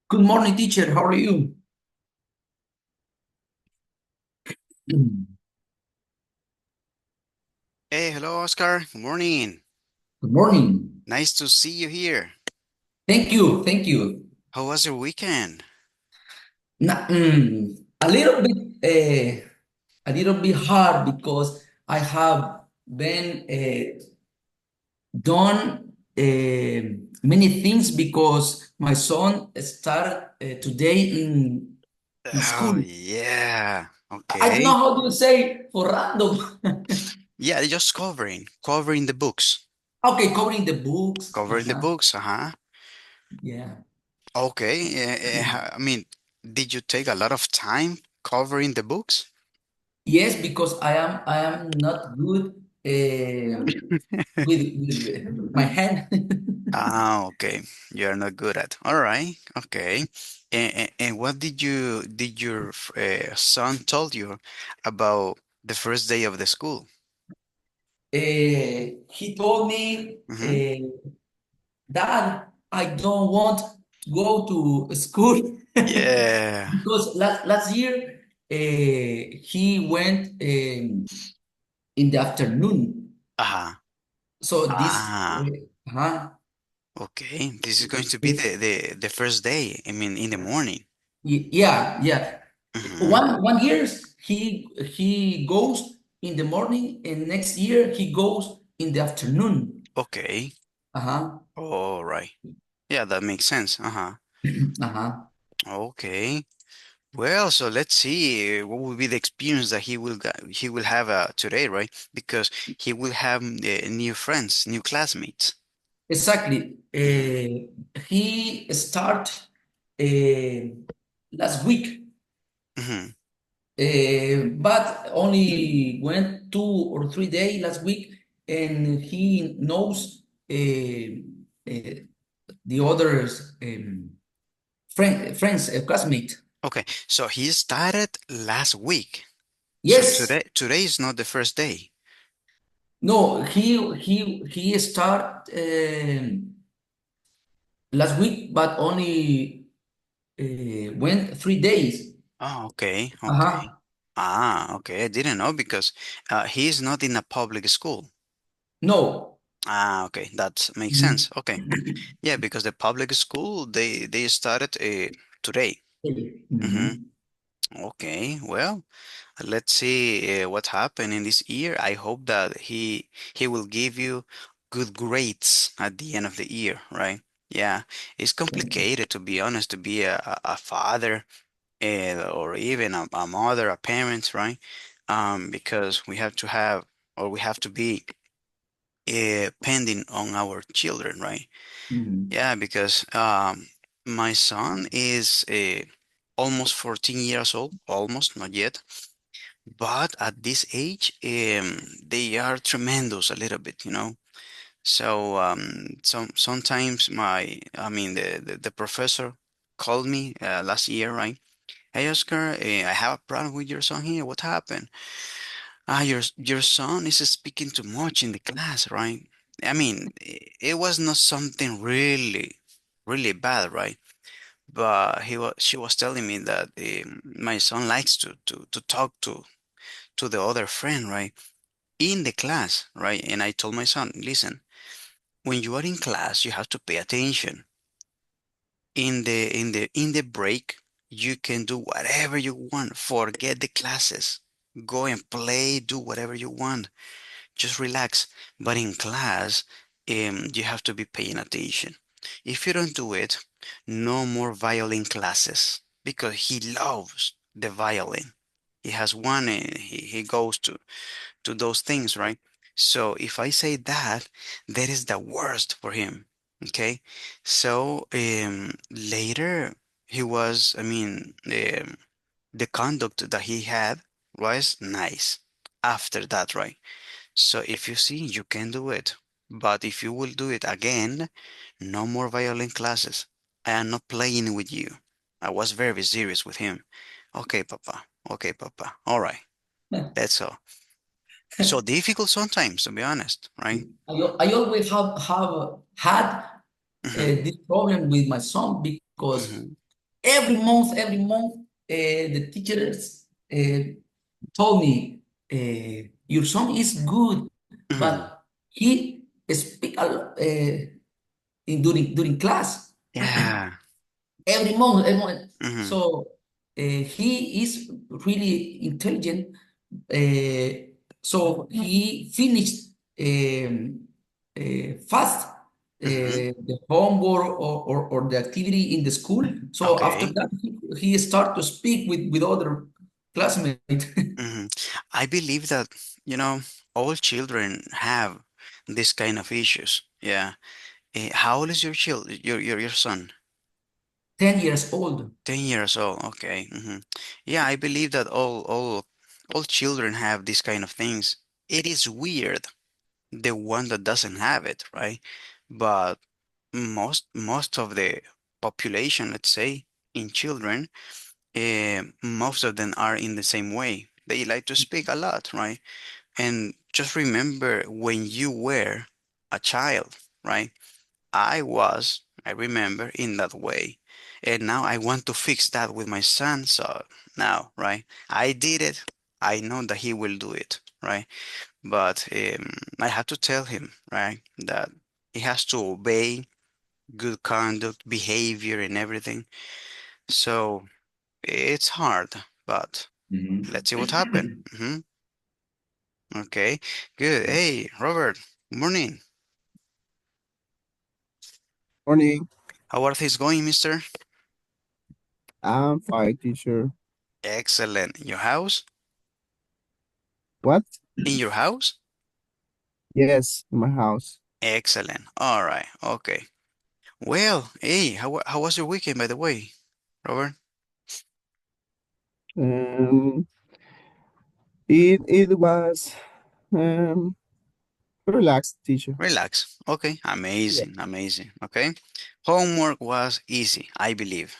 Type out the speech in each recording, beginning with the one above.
Good morning, teacher. How are you? Good Hey, hello, Oscar. Good morning. morning. Nice to see you here. Thank you. Thank you. How was your weekend? A little bit, a little bit hard because I have been done many things because my son started today in Oh, school. yeah. I don't know Okay. how do you say for random. Yeah, just covering the books. Okay, covering the books. Covering the books, uh-huh. Yeah. Okay. I mean, did you take a lot of time covering the books? Yes, because I am not good with my hand. Ah, okay. You're not good at. All right. Okay. And what did your son told you about the first day of the school? He told me, Mm-hmm. Dad, I don't want to go to school Yeah. because last year he went in the afternoon. Uh-huh. So this, Ah, huh? okay. This is going to be Eh, the first day. I mean, in the morning. yeah, yeah. Mm-hmm. One year he goes in the morning, and next year he goes in the afternoon. Okay. Uh-huh. All right. Yeah, that makes sense. Uh-huh. Uh-huh. Okay. Well, so let's see what will be the experience that he will have today, right? Because he will have new friends, new classmates. Exactly. Mm-hmm. He start uh, last week, Mm-hmm. but only went 2 or 3 days last week, and he knows the others friends, classmate. Okay. So he started last week. So Yes. today is not the first day. No, he start last week, but only went 3 days. Oh, okay. Okay. Uh-huh. Ah, okay. I didn't know because he's not in a public school. No. Ah, okay. That makes sense. Mhm. Okay. Yeah, because the public school they started today. Mm-hmm. Mhm. Okay. Well, let's see what happened in this year. I hope that he will give you good grades at the end of the year, right? Yeah, it's complicated to be honest, to be a father or even a mother, a parent, right? Because we have to have or we have to be pending on our children, right? Mhm. Yeah, because my son is almost 14 years old, almost, not yet. But at this age, they are tremendous a little bit, you know. So sometimes I mean, the professor called me last year, right? Hey, Oscar, I have a problem with your son here. What happened? Ah, your son is speaking too much in the class, right? I mean, it was not something really bad, right? But she was telling me that my son likes to talk to the other friend, right? In the class, right? And I told my son, listen, when you are in class, you have to pay attention. In the break, you can do whatever you want. Forget the classes. Go and play, do whatever you want. Just relax. But in class, you have to be paying attention. If you don't do it, no more violin classes because he loves the violin. He has one and he goes to those things, right? So if I say that, that is the worst for him. Okay. So later he was, I mean, the conduct that he had was nice after that, right? So if you see, you can do it. But if you will do it again, no more violin classes. I am not playing with you. I was very serious with him. Okay, Papa. Okay, Papa. All right. That's all. So difficult sometimes, to be honest, right? I always have had Mm-hmm. this problem with my son because Mm-hmm. every month, the teachers told me, your son is good, Mhm. but he speak a lot during class Yeah. every month, every month. Mhm. So he is really intelligent. Uh, so he finished fast Mhm. the homework or the activity in the school. So after Okay. that, he started to speak with other classmates. Mhm. I believe that, you know, all children have this kind of issues. Yeah. How old is your your son? 10 years old. 10 years old. Okay. Yeah, I believe that all children have these kind of things. It is weird, the one that doesn't have it, right? But most of the population, let's say, in children, most of them are in the same way. They like to speak a lot, right? And just remember when you were a child, right? I remember, in that way. And now I want to fix that with my son. So now, right? I did it. I know that he will do it, right? But I have to tell him, right, that he has to obey good conduct, behavior, and everything. So it's hard, but let's see what happens. Mhm. Okay, good. Hey, Robert, morning. Morning. How are things going, mister? I'm fine, teacher. Excellent. In your house? What? In your house? Yes, in my house. Excellent. All right. Okay. Well, hey, how was your weekend, by the way, Robert? Um, it was relaxed, teacher. Relax. Okay. Yeah. Amazing. Amazing. Okay. Homework was easy, I believe.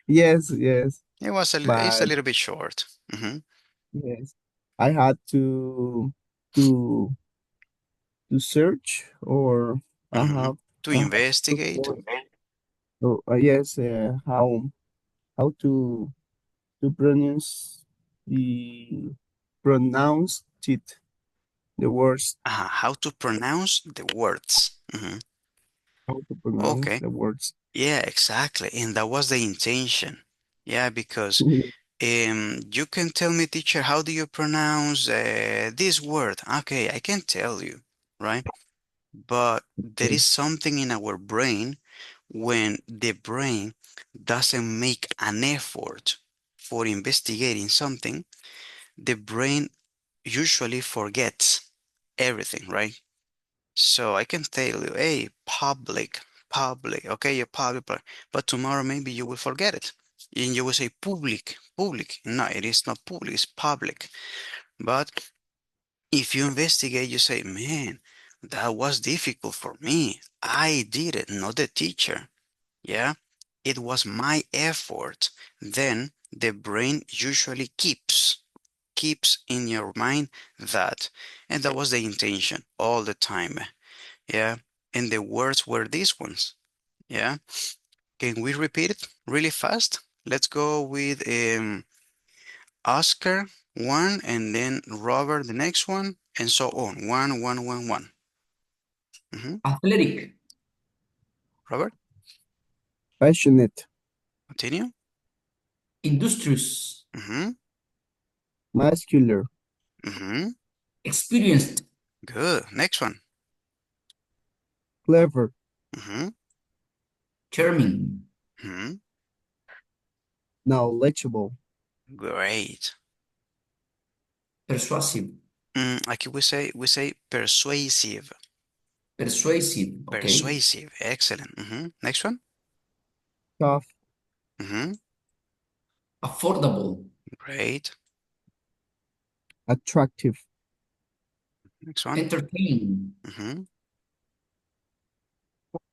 Yes, yes, It's a but little bit short. yes, I had to to search or I hmm have To I have to look investigate. for yes how to pronounce it the words How to pronounce the words. how to pronounce Okay. the words. Yeah, exactly. And that was the intention. Yeah, because you can tell me, teacher, how do you pronounce this word? Okay, I can tell you, right? But there is something in our brain when the brain doesn't make an effort for investigating something, the brain usually forgets everything, right? So I can tell you, hey, public, okay, you're public, but tomorrow maybe you will forget it. And you will say public. No, it is not public, it's public. But if you investigate, you say, man, that was difficult for me. I did it, not the teacher. Yeah, it was my effort. Then the brain usually keeps in your mind that, and that was the intention all the time. Yeah, and the words were these ones. Yeah, can we repeat it really fast? Let's go with Oscar one, and then Robert the next one, and so on. One, one, one, one. Athletic, Robert, Passionate, continue. industrious, Mm-hmm. muscular, Mm-hmm. experienced, Good. Next one. clever, Mm-hmm. charming, Mm-hmm. knowledgeable, Great. persuasive, Aquí we say persuasive. persuasive, okay, Persuasive. Excellent. Next one. tough, Mm-hmm. affordable, Great. attractive, Next one. entertaining, Mm-hmm.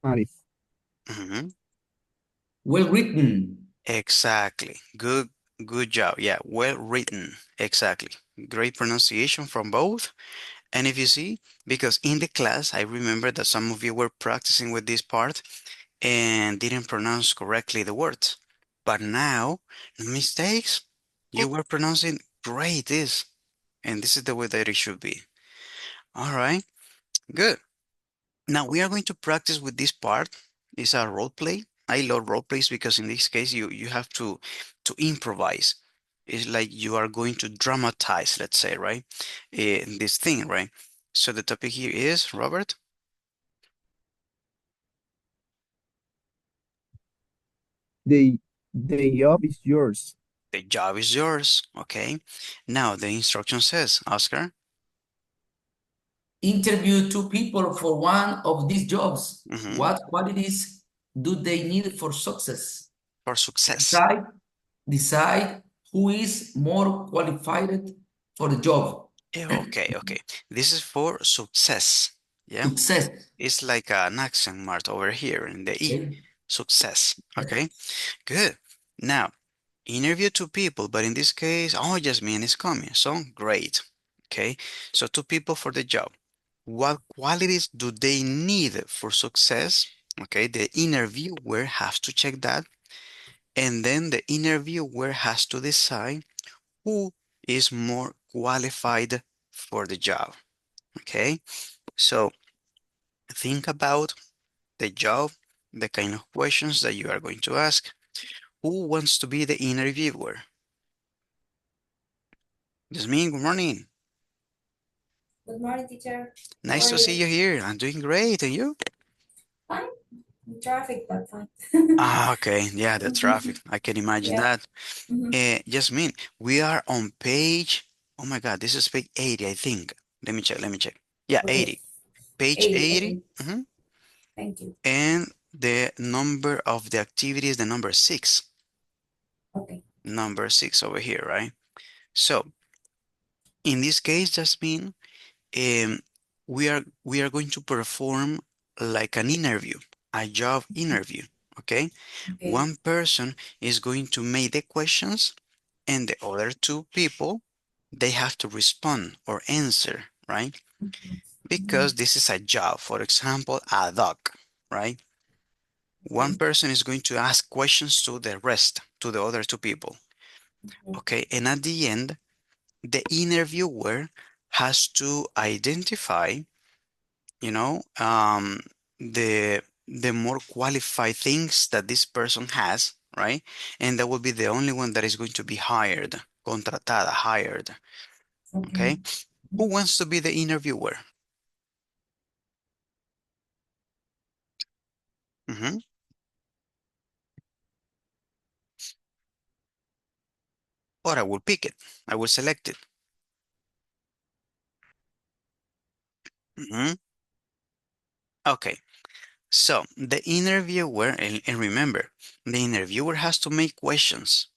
formative, Mm-hmm. well written. Exactly. Good job. Yeah, well written. Exactly. Great pronunciation from both. And if you see, because in the class, I remember that some of you were practicing with this part. and didn't pronounce correctly the words. But now, no mistakes. You were pronouncing great this, and this is the way that it should be. All right, good. Now we are going to practice with this part. It's a role play. I love role plays because in this case you have to improvise. It's like you are going to dramatize, let's say, right? This thing, right? So the topic here is, Robert, The the job is yours. the job is yours. Okay. Now the instruction says, Oscar, Interview two people for one of these jobs. mhm, What qualities do they need for success? for success. Decide, decide who is more qualified for the job. Okay, okay. This is for success. Yeah. Success. It's like an accent mark over here in the E. Okay. Success. Okay. Good. Now, interview two people, but in this case, oh, Jasmine is coming. So great. Okay. So two people for the job. What qualities do they need for success? Okay. The interviewer has to check that. And then the interviewer has to decide who is more qualified for the job. Okay. So think about the job, the kind of questions that you are going to ask. Who wants to be the interviewer? Jasmine, good morning. Good morning, teacher. How Nice are to see you? you here. I'm doing great. And you? Fine. In traffic, but fine. Ah, okay. Yeah, the traffic. I can imagine Yeah. that. Mhm. Jasmine, we are on page, oh my God, this is page 80, I think. Let me check, let me check. Yeah, Okay. 80. Page 80. 80. Okay. Thank you. And the number of the activity is the number 6. Okay. Number 6 over here, right? So in this case, Jasmine, um, we are going to perform like an interview, a job interview. Okay, Okay. one person is going to make the questions, and the other two people they have to respond or answer, right? Because this is a job. For example, a doc, right? One Okay. person is going to ask questions to the rest, to the other two people. Okay, and at the end, the interviewer has to identify you know the more qualified things that this person has, right? And that will be the only one that is going to be hired, contratada, hired. Okay. Okay, who wants to be the interviewer? Hmm. Or I will pick it, I will select it. Hmm. Okay, so the interviewer, and remember, the interviewer has to make questions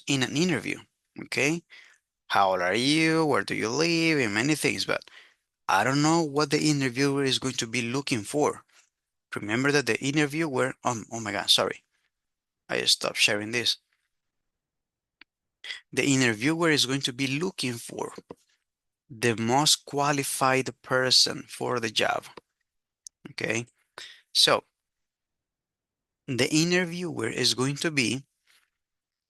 in an interview. Okay, how old are you, where do you live, and many things. But I don't know what the interviewer is going to be looking for. Remember that the interviewer, oh my God, sorry. I stopped sharing this. The interviewer is going to be looking for the most qualified person for the job. Okay. So the interviewer is going to be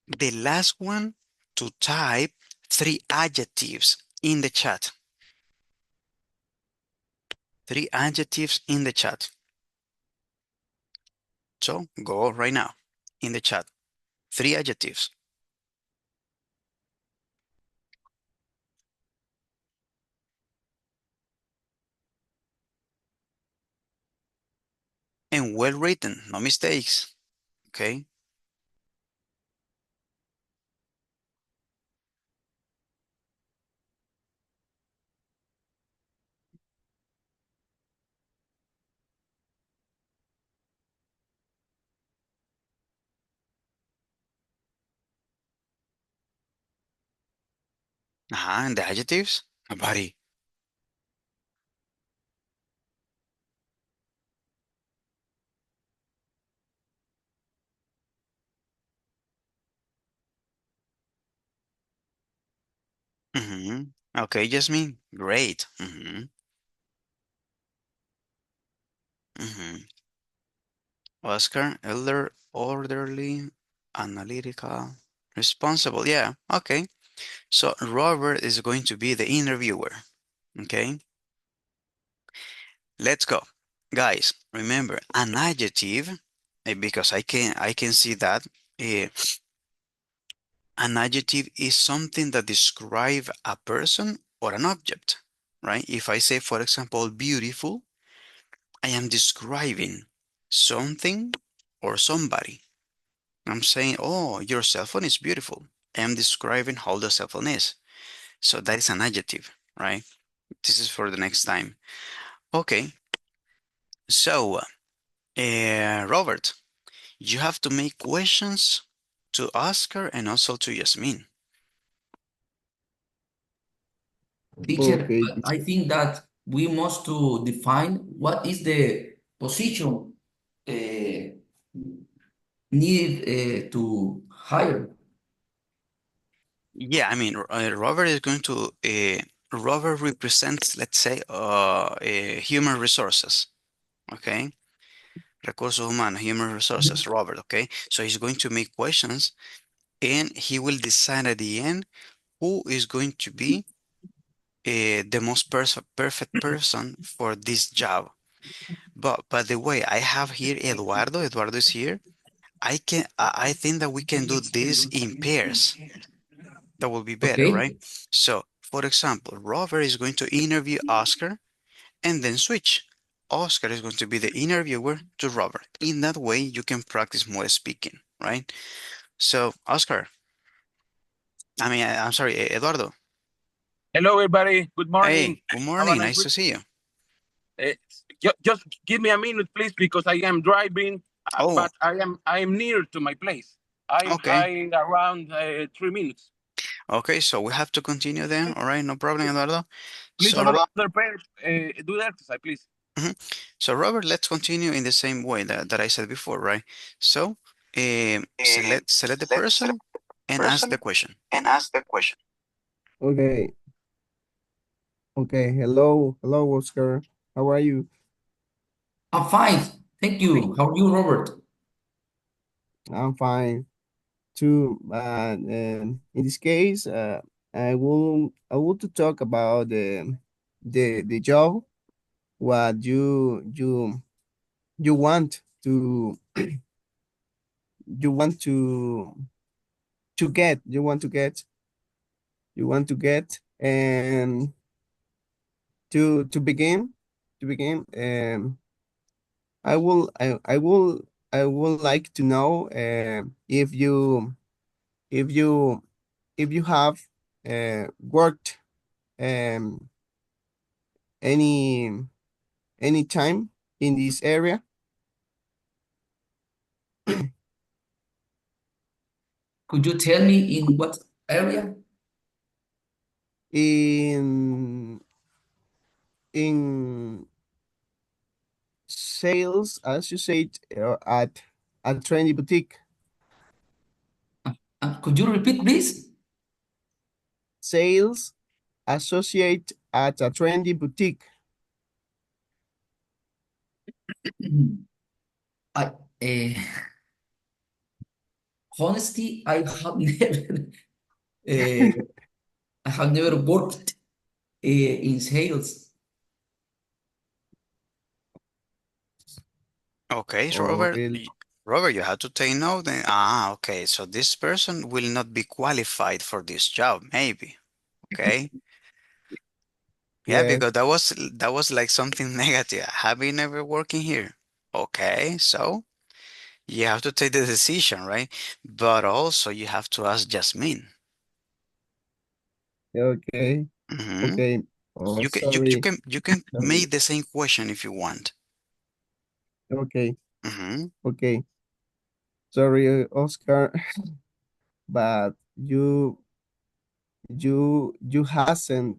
the last one to type 3 adjectives in the chat. 3 adjectives in the chat. So go right now in the chat. 3 adjectives. And well written, no mistakes. Okay. And the adjectives, nobody. Okay, Jasmine, great. Oscar, elder, orderly, analytical, responsible. Yeah, okay. So Robert is going to be the interviewer. Okay. Let's go. Guys, remember an adjective, because I can see that uh, an adjective is something that describe a person or an object, right? If I say, for example, beautiful, I am describing something or somebody. I'm saying, oh, your cell phone is beautiful. I am describing how the cell phone is. So that is an adjective, right? This is for the next time. Okay, so Robert, you have to make questions to Oscar and also to Yasmin. Teacher, Okay. I think that we must to define what is the position uh, needed to hire. Yeah, I mean, Robert is going to, Robert represents, let's say, human resources, okay? Recursos humanos, human resources, Robert, okay? So he's going to make questions and he will decide at the end who is going to be the most perfect person for this job. But by the way, I have here Eduardo. Eduardo is here. I think that we can do this in pairs. That will be better, Okay, right? So, for example, Robert is going to interview Oscar and then switch. Oscar is going to be the interviewer to Robert. In that way, you can practice more speaking, right? So, Oscar, I'm sorry, Eduardo. Hello, everybody. Good morning. Hey, good Have a morning. nice Nice to week. see you. Just give me a minute, please, because I am driving, Oh, but I am near to my place. okay. I around 3 minutes. Okay, so we have to continue then. All right, no problem, Eduardo. Please, So, another pair, do the exercise, please. mhm. So Robert, let's continue in the same way that I said before, right? So, select the person and ask the question. Okay. Okay. Hello. Hello, Oscar. How are you? I'm fine. Thank you. How are you, Robert? I'm fine too. In this case, I will to talk about the job. What you want to you want to get and to begin I will like to know if you if you have worked um any any time in this area. Could you tell me in what area? In sales associate at trendy boutique. Could you repeat, please? Sales associate at a trendy boutique. I Honesty, uh, I have never worked in sales. Okay, so Oh, Robert, really? Robert, you have to take note. Then. Okay. So this person will not be qualified for this job, maybe. Okay. Yeah, Yes. because that was like something negative. Have you never working here? Okay, so you have to take the decision, right? But also you have to ask Jasmine. Okay. Mm-hmm. Okay. Oh, You can you, you sorry. can you can Sorry. make the same question if you want. Okay. Mm-hmm. Okay. Sorry, Oscar, but you hasn't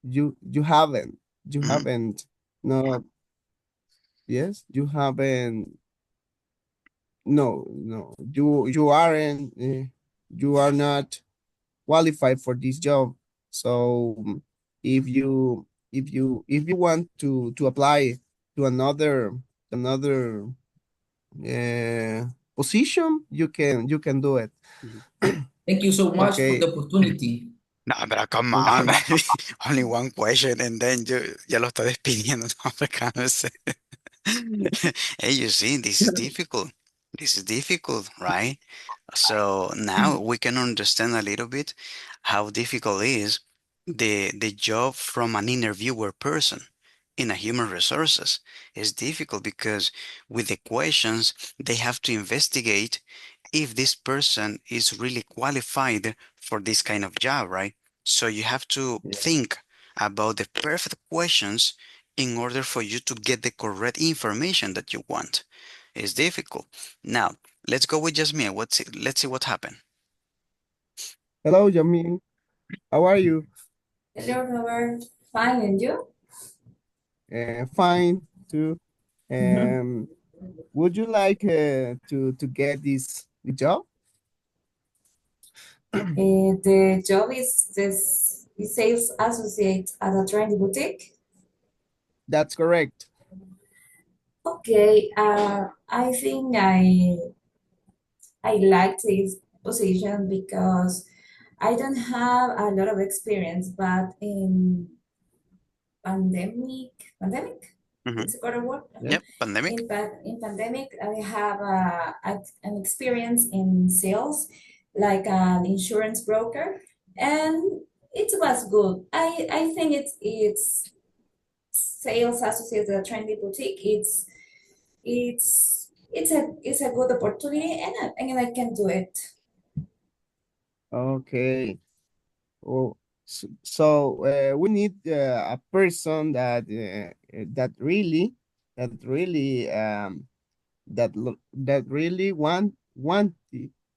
you Mm-hmm. haven't no yes no you aren't you are not qualified for this job. So if you want to apply to another position, you can do it. Thank you so much for Okay. the opportunity. No, pero come Okay. on. Only one question and then ya lo está despidiendo. No, hombre, cálmese. Hey, you see, this is difficult. This is difficult, right? So now we can understand a little bit how difficult is the job from an interviewer person in a human resources. It's difficult because with the questions, they have to investigate if this person is really qualified for this kind of job, right? So you have to Yeah. think about the perfect questions in order for you to get the correct information that you want. It's difficult. Now, let's go with Jasmine. Let's see what happened. Hello, Jamil. How are you? Hello, Robert. Fine, and you? Fine too. Would you like to get the job? The job is this is sales associate at a trendy boutique. That's correct. Okay, I think I like this position because I don't have a lot of experience, but in pandemic, Mhm. it's a correct word. Yeah. Yep, pandemic. In pandemic, I have an experience in sales, like an insurance broker, and it was good. I think it's sales associate at a trendy boutique. It's a good opportunity, and I can do it. Okay. Oh, we need a person that really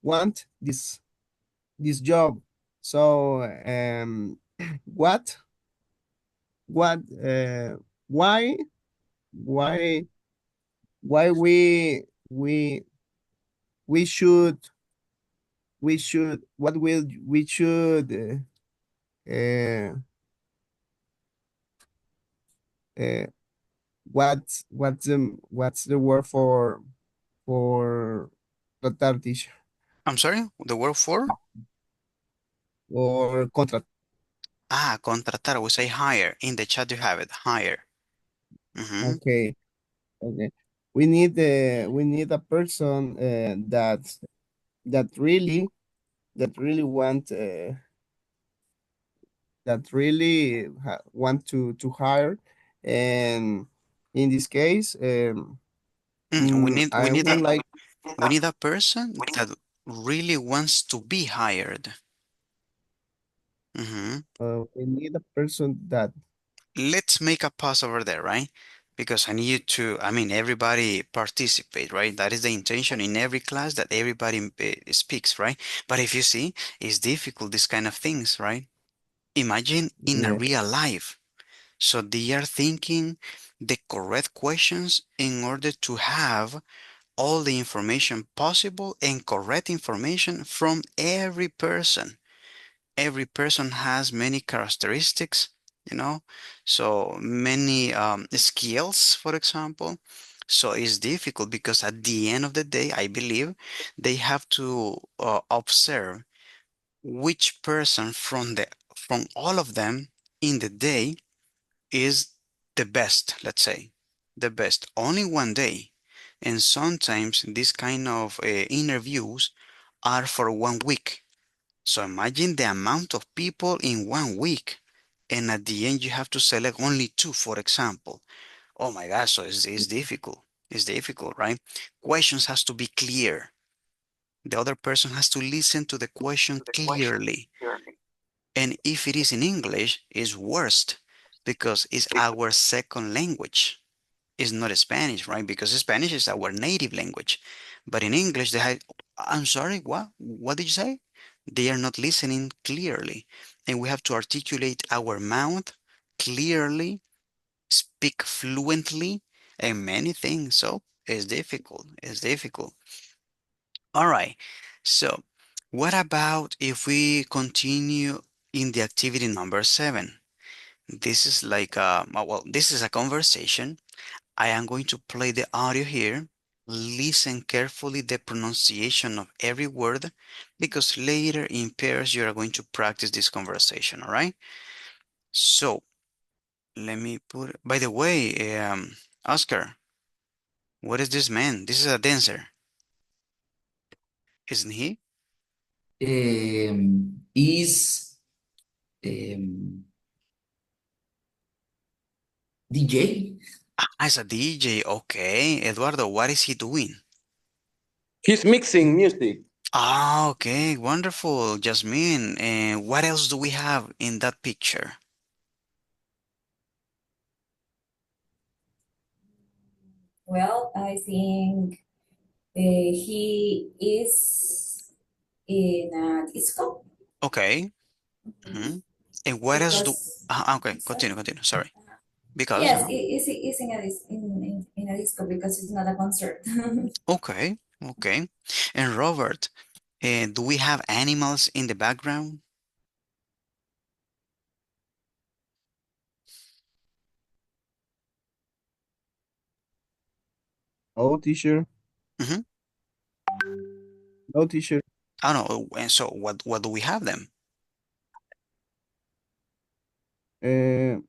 want this job. So what what why why why we should what will we should uh, what's the word for tratar, teacher, I'm sorry, the word for? or contract? Contratar. We say hire. In the chat you have it. Hire. Mm-hmm. Okay. Okay. We need a person that really that really want want to hire, and in this case We need we I need a would like we need a person that really wants to be hired. Mm-hmm. we need a person that Let's make a pause over there, right? Because I need you to, I mean, everybody participate, right? That is the intention in every class that everybody speaks, right? But if you see, it's difficult, these kind of things, right? Imagine in a yeah. real life. So they are thinking the correct questions in order to have all the information possible and correct information from every person. Every person has many characteristics, you know, so many skills, for example. So it's difficult because at the end of the day, I believe they have to observe which person from all of them in the day is the best, let's say, the best. Only one day. And sometimes these kind of interviews are for 1 week. So imagine the amount of people in 1 week. And at the end, you have to select only two, for example. Oh my gosh, so it's difficult. It's difficult, right? Questions has to be clear. The other person has to listen to the question clearly. And if it is in English, it's worst because it's our second language. It's not Spanish, right? Because Spanish is our native language. But in English, they have, I'm sorry, what? What did you say? They are not listening clearly. And we have to articulate our mouth clearly, speak fluently, and many things. So it's difficult. It's difficult. All right. So what about if we continue in the activity number 7? This is like, well, this is a conversation. I am going to play the audio here Listen carefully the pronunciation of every word because later in pairs you are going to practice this conversation, all right? So let me put, by the way, Oscar, what is this man? This is a dancer, isn't he? Is DJ? As a DJ, okay. Eduardo, what is he doing? He's mixing music. Ah, okay, wonderful, Jasmine. And what else do we have in that picture? Well, I think he is in a disco. Okay. Mhm. And what else do? Because, Okay, sorry. continue. Sorry. Because, Yes, it's in a in a disco because it's not a concert. okay, okay. And Robert, do we have animals in the background? Oh, teacher. Mm-hmm. No, teacher. I don't know. And so what do we have them? Uh,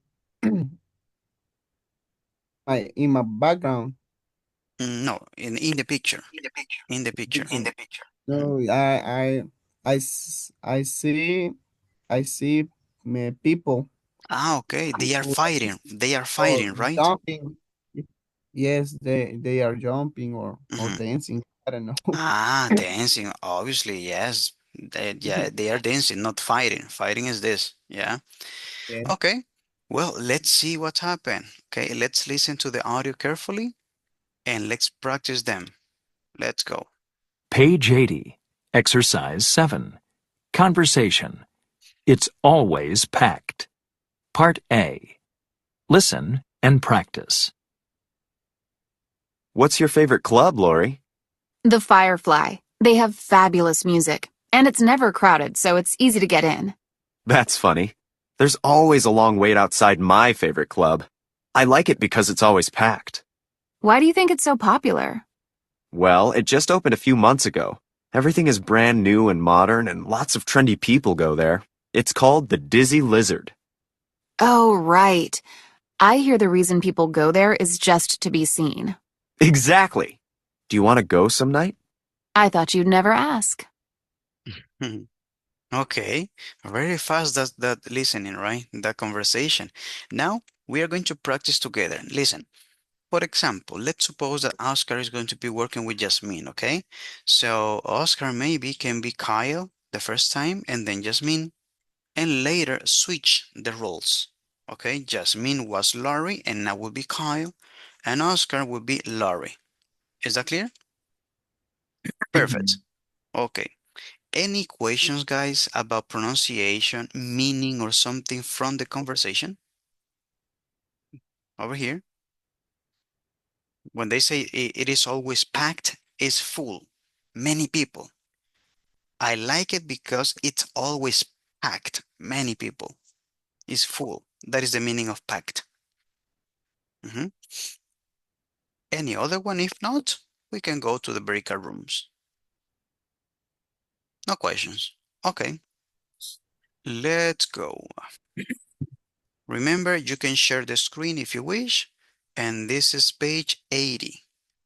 in my background. No, in the picture. In the picture. Picture. Mhm. No, I see people Ah, okay. They are who fighting. They are are fighting, right? jumping. Yes, they are jumping or Mm-hmm. dancing. I don't know. Ah, dancing. Obviously, yes. Yeah, they are dancing, not fighting. Fighting is this. Yeah. Yeah. Okay. Well, let's see what happened. Okay, let's listen to the audio carefully and let's practice them. Let's go. Page 80, Exercise 7. Conversation. It's always packed. Part A. Listen and practice. What's your favorite club, Lori? The Firefly. They have fabulous music, and it's never crowded, so it's easy to get in. That's funny. There's always a long wait outside my favorite club. I like it because it's always packed. Why do you think it's so popular? Well, it just opened a few months ago. Everything is brand new and modern, and lots of trendy people go there. It's called the Dizzy Lizard. Oh, right. I hear the reason people go there is just to be seen. Exactly. Do you want to go some night? I thought you'd never ask. Okay, very fast that listening, right? That conversation. Now we are going to practice together. Listen. For example, let's suppose that Oscar is going to be working with Jasmine, okay? So Oscar maybe can be Kyle the first time and then Jasmine, and later switch the roles. Okay, Jasmine was Laurie and now will be Kyle, and Oscar will be Laurie. Is that clear? Perfect. Okay. Any questions, guys, about pronunciation, meaning, or something from the conversation? Over here. When they say it is always packed, it's full. Many people. I like it because it's always packed. Many people. It's full. That is the meaning of packed. Mhm. Any other one? If not, we can go to the breakout rooms. No questions. Okay, let's go. Remember, you can share the screen if you wish. And this is page 80.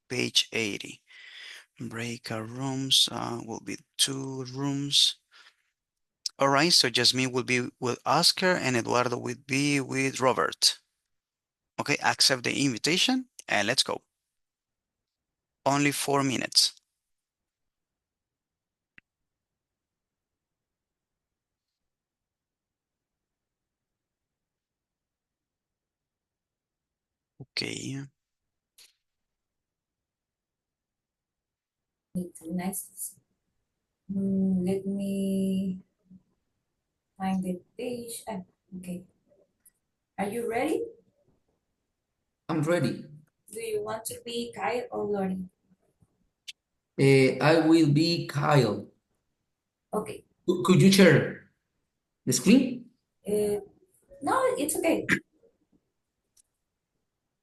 Page 80. Breakout rooms will be 2 rooms. All right, so Jasmine will be with Oscar and Eduardo will be with Robert. Okay, accept the invitation and let's go. Only 4 minutes. Okay. Nice. Let me find the page. Okay. Are you ready? I'm ready. Do you want to be Kyle or Lori? I will be Kyle. Okay. Could you share the screen? No, it's okay.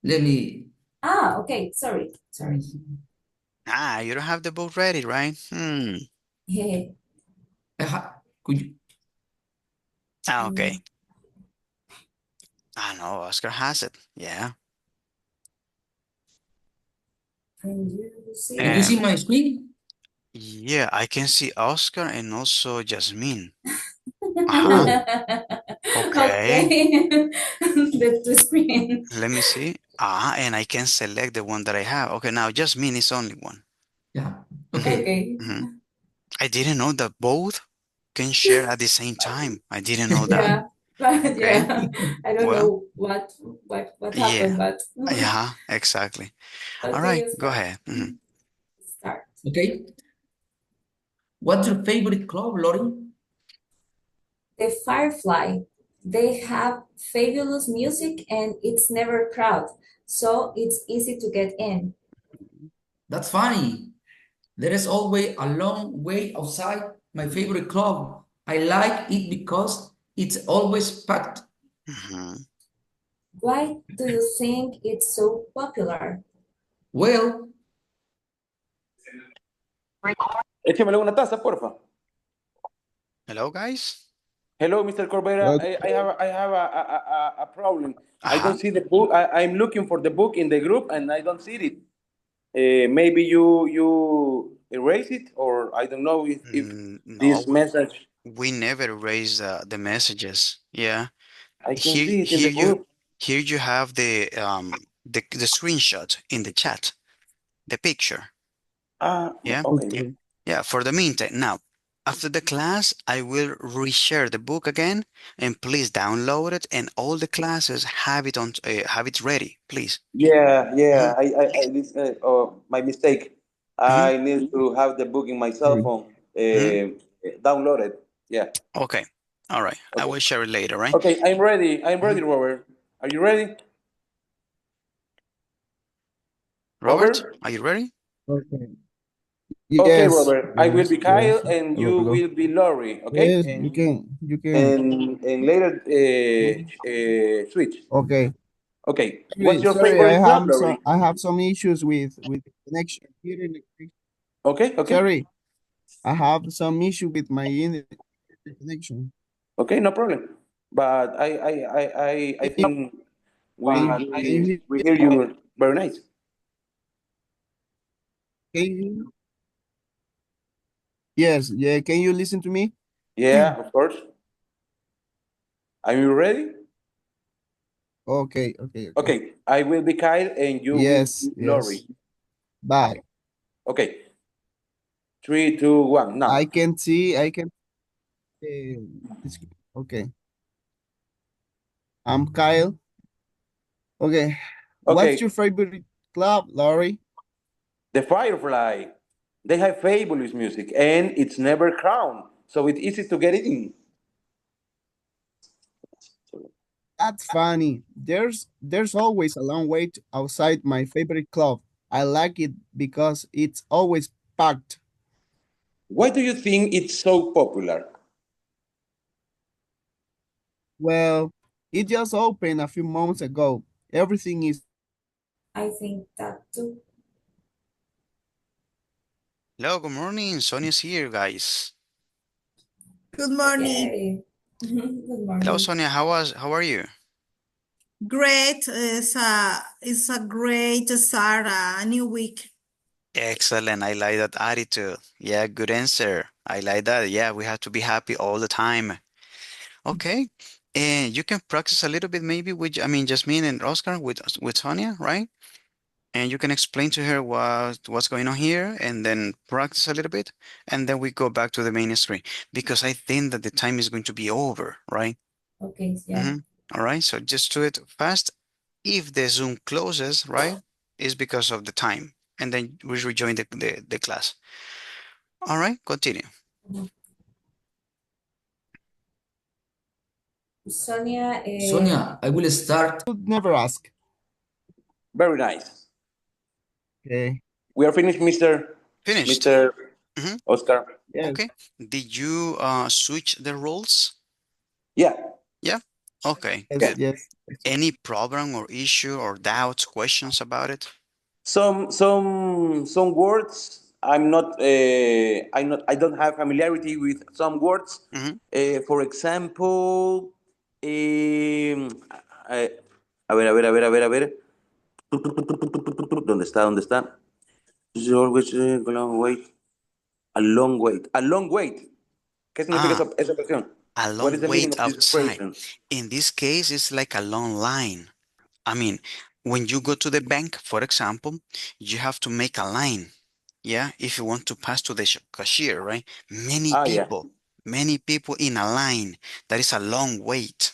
Let me. Okay. Sorry. Ah, you don't have the book ready, right? Yeah. Could you? Ah, okay. I know Oscar has it. Yeah. Can you see Can you that? see my screen? Yeah, I can see Oscar and also Jasmine. Uh-huh. Oh, Okay. Okay. The screen. Let me see. Ah, and I can select the one that I have. Okay, now Jasmine is only one. yeah. Okay. Okay. Mhm. I didn't know that both can share at the same time. I didn't know that. Yeah. But Okay. yeah, I don't Well, know what happened, yeah. but Yeah, exactly. All right, okay, go ahead. Mhm. start. Okay. What's your favorite club, Lori? The Firefly. They have fabulous music and it's never crowded, so it's easy to get in. That's funny. There is always a long way outside my favorite club. I like it because it's always packed. Mhm. Why do you think it's so popular? Well, Échemele una taza, porfa. Hello, guys. Hello, Mr. Corbera. Well, I have a problem. I Uh-huh. don't see the book. I'm looking for the book in the group and I don't see it. Maybe you erase it, or I don't know if No, this message we never raise the messages. Yeah. I can Here, see it in the here you, group. here you have the screenshot in the chat, the picture. Ah, Yeah. okay. okay. Yeah. For the meantime, now after the class, I will reshare the book again, and please download it, and all the classes have it ready, please. Yeah, Hmm. yeah. This, my mistake. Hmm. I need to have the book in my cell Sorry. phone. Hmm. Downloaded. Yeah. Okay. All right. I Okay. will share it later, right? Okay. I'm ready. I'm Mhm. ready, Robert. Are you ready, Robert, Robert? are you ready? Okay. Okay, Yes, Robert. I will yes, be yes. Kyle, and I you will go. will be Lori. Okay. Yes, you can. And later switch. Okay. Okay. What's Sorry, your sorry, favorite club, Lori? I have some issues with the connection here in the Okay. Okay. sorry, I have some issue with my connection. Okay. No problem. But I think Can you we hear you very nice. can you yes, yeah, can you listen to me? Yeah, of course. Are you ready? Okay, okay, okay. Okay. I will be Kyle, and you will Yes, be yes. Lori. Bye. Okay. 3, 2, 1. Now. I can this- okay. I'm Kyle. Okay. What's your Okay. favorite club, Laurie? The Firefly. They have fabulous music, and it's never crowned, so it's easy to get in. That's funny. There's always a long wait outside my favorite club. I like it because it's always packed. Why do you think it's so popular? Well, it just opened a few months ago. Everything is I think that too. Hello, good morning. Sonia's here, guys. Good morning. Okay. Good Hello, morning. Sonia. How are you? Great. It's a great start, a new week. Excellent. I like that attitude. Yeah, good answer. I like that. Yeah, we have to be happy all the time. Okay. And you can practice a little bit maybe with, I mean, Jasmine and Oscar with Sonia, right? And you can explain to her what's going on here and then practice a little bit. And then we go back to the main screen because I think that the time is going to be over, right? Okay, yeah. Mm-hmm. All right. So just do it fast. If the Zoom closes, right, is because of the time. And then we rejoin the class. All right, continue. Sonia, Sonia, I will start. never ask. Very nice. Okay. We are finished, Finished. Mr. Mm-hmm. Oscar. Yes. Okay. Did you switch the roles? Yeah. Yeah. Okay, Yes, good. yes. Any problem or issue or doubts, questions about it? some words I don't have familiarity with some words. Mhm. For example, a ver. ¿Dónde está? ¿Dónde está? Always a long wait. A long wait. A long wait. ¿Qué significa Ah, esa expresión? a What is long the meaning wait of this outside. expression? In this case, it's like a long line. I mean, when you go to the bank, for example, you have to make a line. Yeah, if you want to pass to the cashier, right? Yeah. Many people in a line. That is a long wait.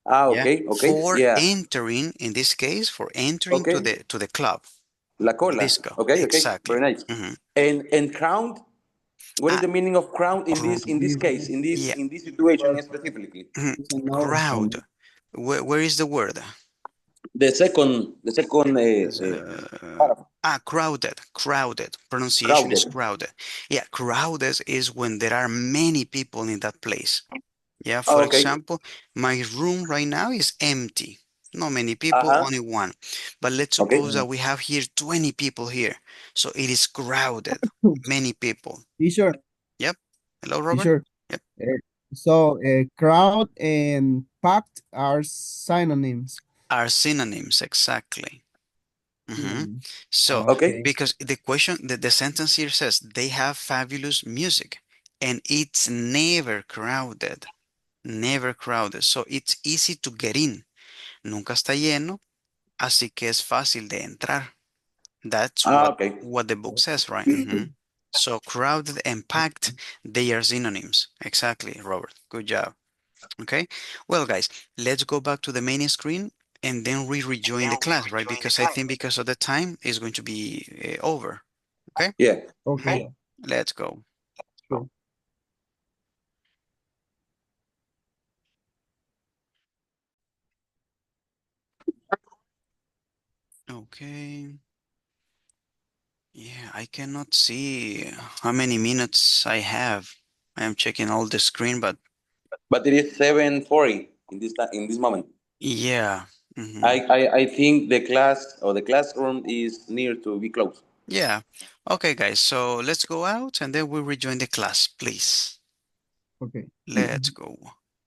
Yeah, Okay. for Yeah. entering, in this case, for entering Okay. to the club, La cola. disco. Okay. Exactly. Very nice. Mhm. And crown. What is Ah, the meaning of crown in cr- this case, yeah, in this situation specifically? mhm. It's a no for Crowd. me. Where is the word? The second Is, crowded. Pronunciation is crowded. crowded. Yeah, crowded is when there are many people in that place. Yeah, for Okay. example, my room right now is empty. Not many people, Uh-huh. only one. But let's Okay. suppose that we have here 20 people here. So it is crowded, many people. Teacher, Yep. Hello, Robert? teacher. Yep. So crowd and packed are synonyms. Are synonyms, exactly. So, Okay. because the question, the sentence here says they have fabulous music and it's never crowded. Never crowded. So it's easy to get in. Nunca está lleno, así que es fácil de entrar. That's Okay. what the book says, right? So crowded and packed, they are synonyms. Exactly, Robert. Good job. Okay. Well, guys, let's go back to the main screen and then we rejoin the class, right? Because I think because of the time is going to be over. Okay. Yeah. Okay. Let's go. Sure. Okay. Yeah, I cannot see how many minutes I have. I am checking all the screen, but But it is 7:40 in this moment. yeah. I think the class or the classroom is near to be closed. Yeah. Okay, guys. So let's go out and then we'll rejoin the class, please. Okay. Let's go.